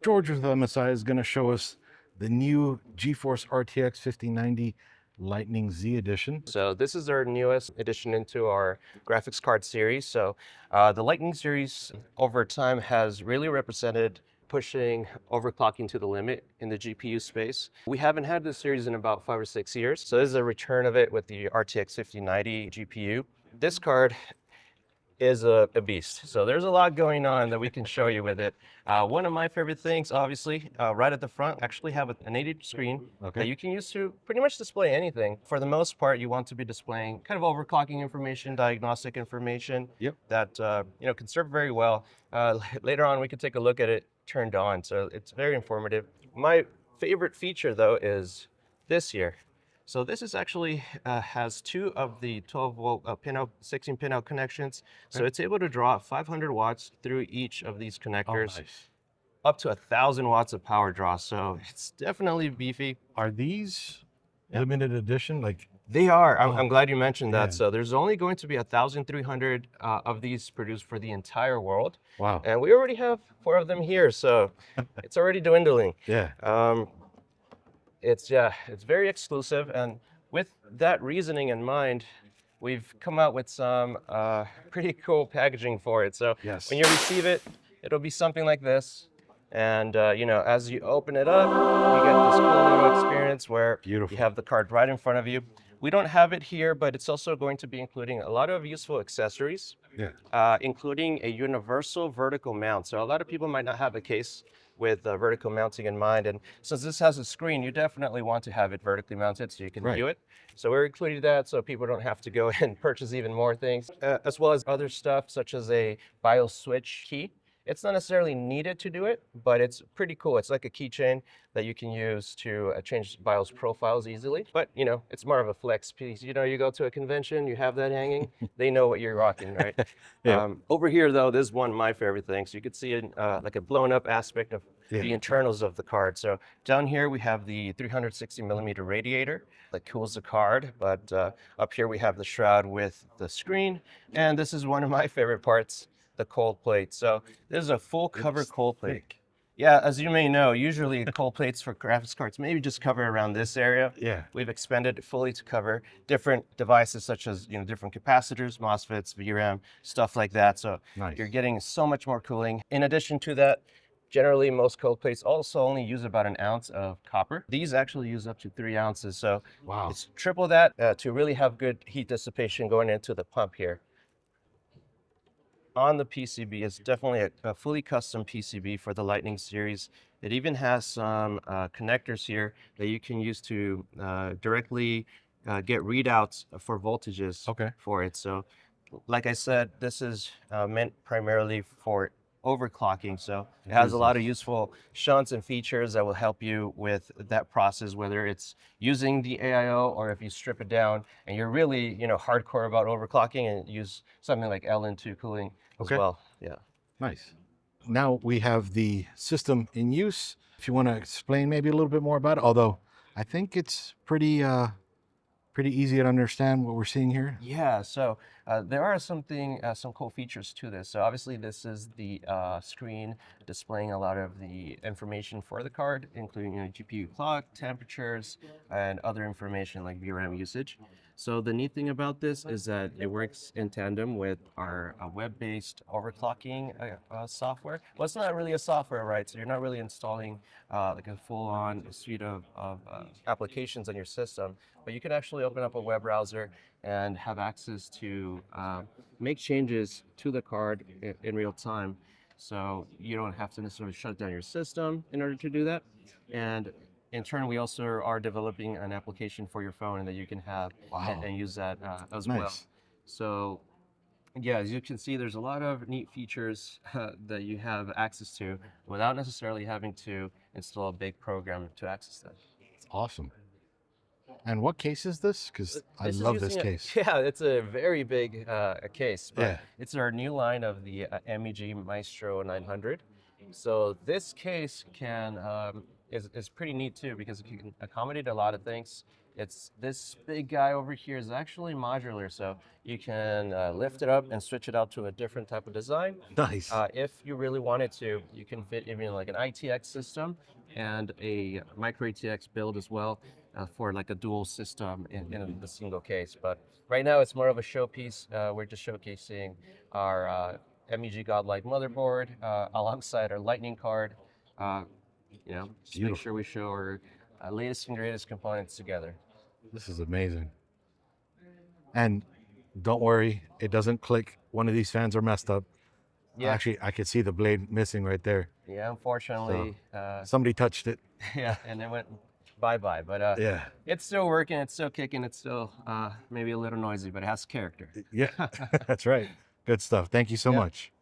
George with MSI is going to show us the new GeForce RTX 5090 Lightning Z Edition. So this is our newest addition into our graphics card series. So the Lightning series over time has really represented pushing overclocking to the limit in the GPU space. We haven't had this series in about 5 or 6 years. So this is a return of it with the RTX 5090 GPU. This card is a beast. So there's a lot going on that we can show you with it. One of my favorite things, obviously, right at the front, actually have an 80 screen that you can use to pretty much display anything. For the most part, you want to be displaying kind of overclocking information, diagnostic information that can serve very well. Later on, we could take a look at it turned on. So it's very informative. My favorite feature, though, is this here. So this is actually has two of the 12-volt pinout, 16 pinout connections. So it's able to draw 500 watts through each of these connectors, up to 1,000 watts of power draw. So it's definitely beefy. Are these limited edition? Like they are. I'm glad you mentioned that. So there's only going to be 1,300 of these produced for the entire world. Wow. And we already have 4 of them here. So it's already dwindling. It's very exclusive, and with that reasoning in mind, we've come out with some pretty cool packaging for it. So when you receive it, it'll be something like this, and as you open it up, you get this cool little experience where you have the card right in front of you. We don't have it here, but it's also going to be including a lot of useful accessories, including a universal vertical mount. So a lot of people might not have a case with vertical mounting in mind. And since this has a screen, you definitely want to have it vertically mounted so you can view it. So we're including that so people don't have to go and purchase even more things, as well as other stuff such as a BIOS switch key. It's not necessarily needed to do it, but it's pretty cool. It's like a keychain that you can use to change BIOS profiles easily. But, it's more of a flex piece. You go to a convention, you have that hanging, they know what you're rocking, right? Over here, though, this is one of my favorite things. You could see like a blown up aspect of the internals of the card. So down here, we have the 360 millimeter radiator that cools the card. But up here, we have the shroud with the screen. And this is one of my favorite parts, the cold plate. So this is a full cover cold plate. Yeah, as you may know, usually cold plates for graphics cards maybe just cover around this area. We've expanded it fully to cover different devices such as different capacitors, MOSFETs, VRAM, stuff like that. So you're getting so much more cooling. In addition to that, generally most cold plates also only use about 1 ounce of copper. These actually use up to 3 ounces. So it's triple that to really have good heat dissipation going into the pump here. On the PCB, it's definitely a fully custom PCB for the Lightning series. It even has some connectors here that you can use to directly get readouts for voltages for it. So like I said, this is meant primarily for overclocking. So it has a lot of useful shunts and features that will help you with that process, whether it's using the AIO or if you strip it down and you're really, hardcore about overclocking and use something like LN2 cooling as well. Nice. Now we have the system in use. If you want to explain maybe a little bit more about it, although I think it's pretty easy to understand what we're seeing here. So there are some cool features to this. So obviously this is the screen displaying a lot of the information for the card, including GPU clock, temperatures, and other information like VRAM usage. So the neat thing about this is that it works in tandem with our web-based overclocking software. Well, it's not really a software, right? So you're not really installing like a full-on suite of applications on your system, but you can actually open up a web browser and have access to make changes to the card in real time. So you don't have to necessarily shut down your system in order to do that. And in turn, we also are developing an application for your phone that you can have and use that as well. So as you can see, there's a lot of neat features that you have access to without necessarily having to install a big program to access them. It's awesome. And what case is this? Because I love this case. It's a very big case. But it's our new line of the MEG Maestro 900. So this case is pretty neat too because it can accommodate a lot of things. It's this big guy over here is actually modular, so you can lift it up and switch it out to a different type of design. Nice. If you really wanted to, you can fit even like an ITX system and a micro ATX build as well for like a dual system in the single case. But right now it's more of a showpiece. We're just showcasing our MEG Godlike motherboard alongside our Lightning card. You know, just make sure we show our latest and greatest components together. This is amazing. And don't worry, it doesn't click. One of these fans are messed up. Yeah. Actually, I could see the blade missing right there. Yeah, unfortunately. Somebody touched it. Yeah, and it went bye-bye. But Yeah. it's still working, it's still kicking, it's still maybe a little noisy, but it has character. Yeah, that's right. Good stuff. Thank you so much.